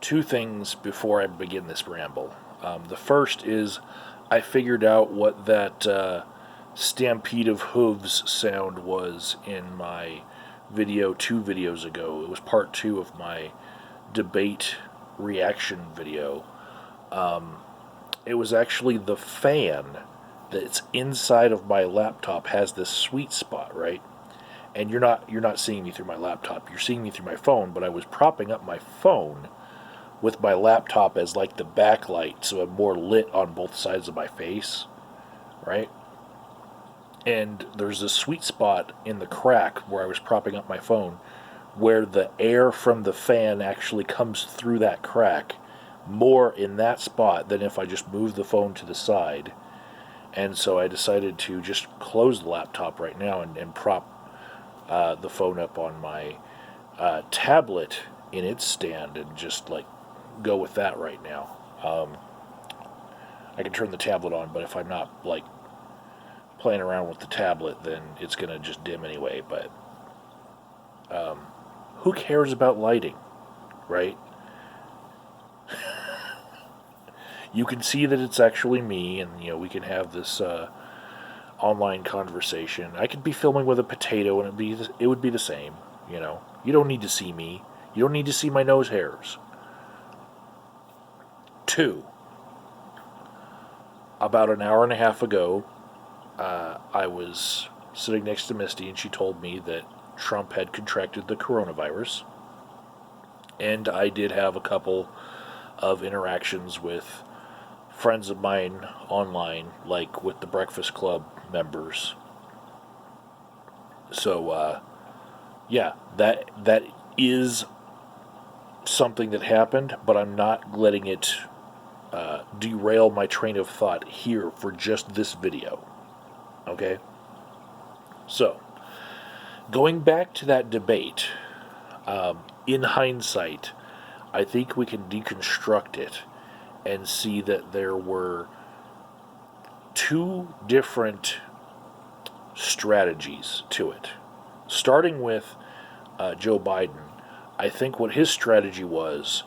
two things before I begin this ramble. The first is I figured out what that stampede of hooves sound was in my video 2 videos ago. It was part 2 of my debate reaction video. It was actually the fan that's inside of my laptop has this sweet spot, right? And you're not seeing me through my laptop. You're seeing me through my phone, but I was propping up my phone with my laptop as like the backlight, so I'm more lit on both sides of my face, right? And there's this sweet spot in the crack where I was propping up my phone where the air from the fan actually comes through that crack more in that spot than if I just move the phone to the side. And so I decided to just close the laptop right now and prop the phone up on my tablet in its stand and just like go with that right now. I can turn the tablet on, but if I'm not like playing around with the tablet, then it's gonna just dim anyway. But who cares about lighting, right? You can see that it's actually me, and we can have this online conversation. I could be filming with a potato, and it would be the same. You don't need to see me. You don't need to see my nose hairs. 2, about an hour and a half ago, I was sitting next to Misty, and she told me that Trump had contracted the coronavirus. And I did have a couple of interactions with friends of mine online, like with the Breakfast Club members. So, yeah, that is something that happened, but I'm not letting it derail my train of thought here for just this video. Okay? So, going back to that debate, in hindsight, I think we can deconstruct it and see that there were 2 different strategies to it. Starting with Joe Biden, I think what his strategy was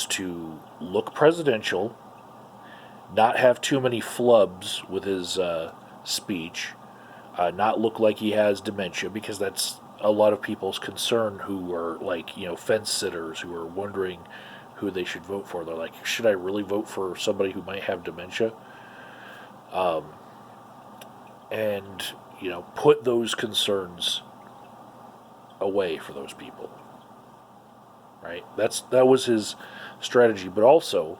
to look presidential, not have too many flubs with his speech, not look like he has dementia, because that's a lot of people's concern who are like, fence sitters who are wondering who they should vote for. They're like, should I really vote for somebody who might have dementia? And, put those concerns away for those people. Right? That was his strategy. But also,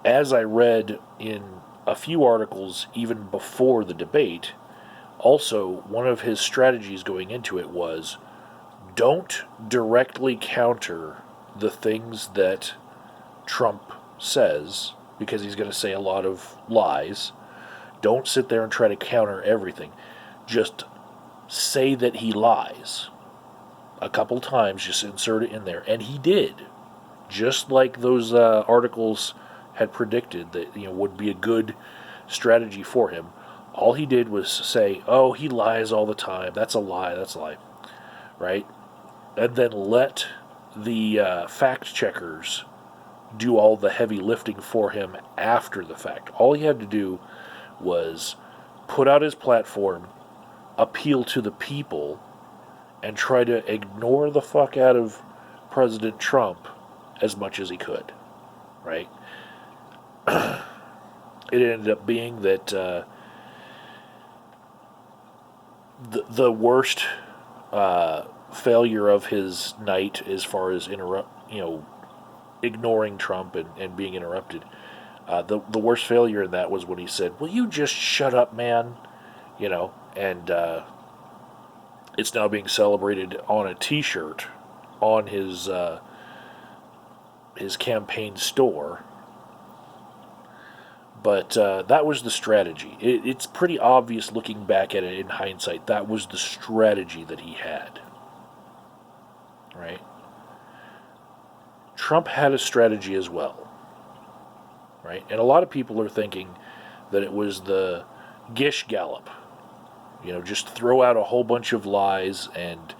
as I read in a few articles even before the debate, also one of his strategies going into it was don't directly counter the things that Trump says, because he's going to say a lot of lies. Don't sit there and try to counter everything. Just say that he lies. A couple times, just insert it in there. And he did. Just like those articles had predicted that would be a good strategy for him. All he did was say, oh, he lies all the time. That's a lie. That's a lie. Right? And then let the fact checkers do all the heavy lifting for him after the fact. All he had to do was put out his platform, appeal to the people, and try to ignore the fuck out of President Trump as much as he could. Right? It ended up being that the worst failure of his night, as far as ignoring Trump and being interrupted. The worst failure in that was when he said, "Will you just shut up, man?" And it's now being celebrated on a T-shirt on his campaign store. But that was the strategy. It's pretty obvious looking back at it in hindsight. That was the strategy that he had. Right? Trump had a strategy as well. Right? And a lot of people are thinking that it was the Gish Gallop. Just throw out a whole bunch of lies and,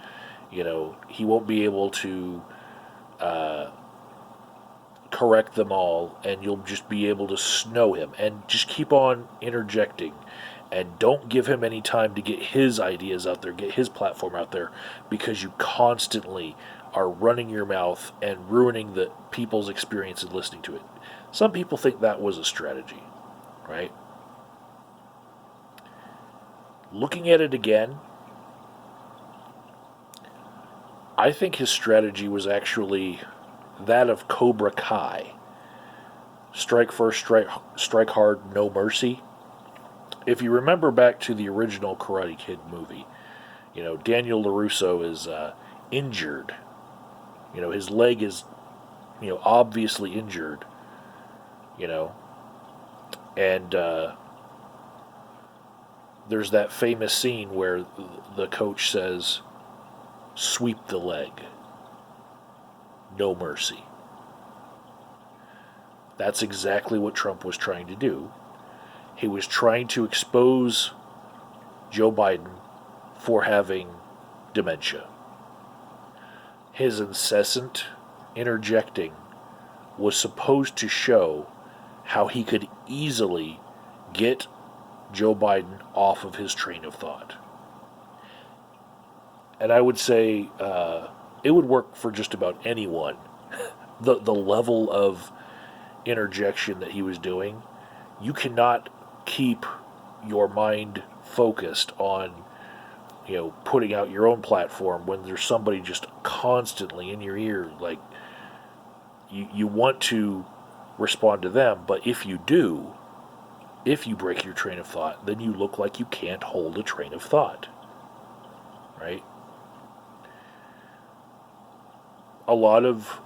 he won't be able to correct them all, and you'll just be able to snow him. And just keep on interjecting, and don't give him any time to get his ideas out there, get his platform out there, because you constantly are running your mouth and ruining the people's experience in listening to it. Some people think that was a strategy, right? Looking at it again, I think his strategy was actually that of Cobra Kai. Strike first, strike hard, no mercy. If you remember back to the original Karate Kid movie, Daniel LaRusso is injured. His leg is, obviously injured, and there's that famous scene where the coach says, sweep the leg, no mercy. That's exactly what Trump was trying to do. He was trying to expose Joe Biden for having dementia. His incessant interjecting was supposed to show how he could easily get Joe Biden off of his train of thought. And I would say it would work for just about anyone. The level of interjection that he was doing, you cannot keep your mind focused on putting out your own platform when there's somebody just constantly in your ear. Like, you want to respond to them, but if you break your train of thought, then you look like you can't hold a train of thought, right? A lot of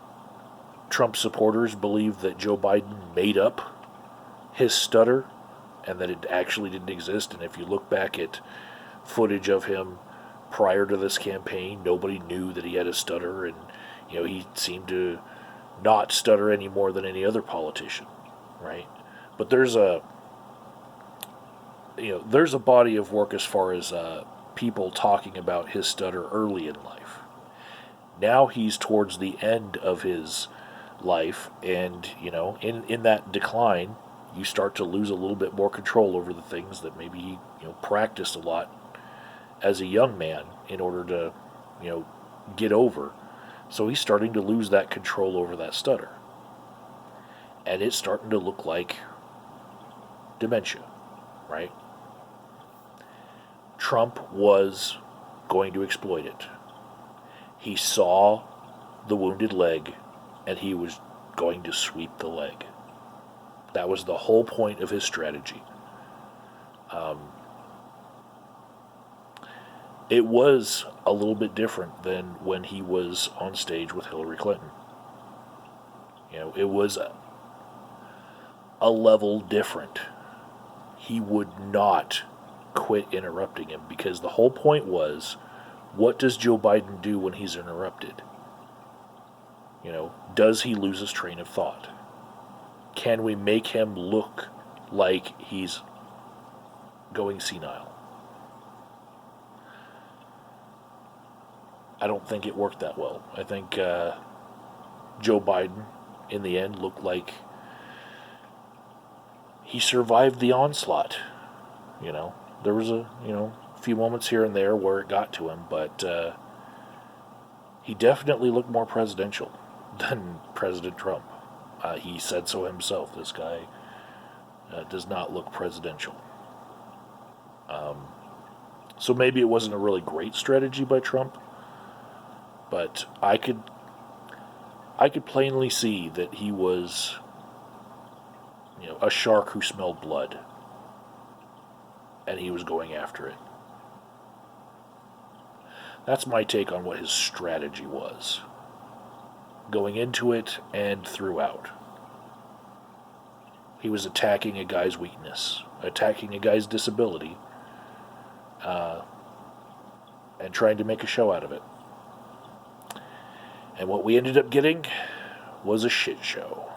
Trump supporters believe that Joe Biden made up his stutter and that it actually didn't exist. And if you look back at footage of him prior to this campaign, nobody knew that he had a stutter, and he seemed to not stutter any more than any other politician, right? But there's a body of work as far as people talking about his stutter early in life. Now he's towards the end of his life, and in that decline, you start to lose a little bit more control over the things that maybe he practiced a lot as a young man in order to get over. So he's starting to lose that control over that stutter, and it's starting to look like dementia, right? Trump was going to exploit it. He saw the wounded leg, and he was going to sweep the leg. That was the whole point of his strategy. It was a little bit different than when he was on stage with Hillary Clinton. It was a level different. He would not quit interrupting him, because the whole point was, what does Joe Biden do when he's interrupted? Does he lose his train of thought? Can we make him look like he's going senile? I don't think it worked that well. I think Joe Biden, in the end, looked like he survived the onslaught. There was a few moments here and there where it got to him, but he definitely looked more presidential than President Trump. He said so himself. This guy does not look presidential. So maybe it wasn't a really great strategy by Trump, but I could plainly see that he was, a shark who smelled blood, and he was going after it. That's my take on what his strategy was, going into it and throughout. He was attacking a guy's weakness, attacking a guy's disability, and trying to make a show out of it. And what we ended up getting was a shit show.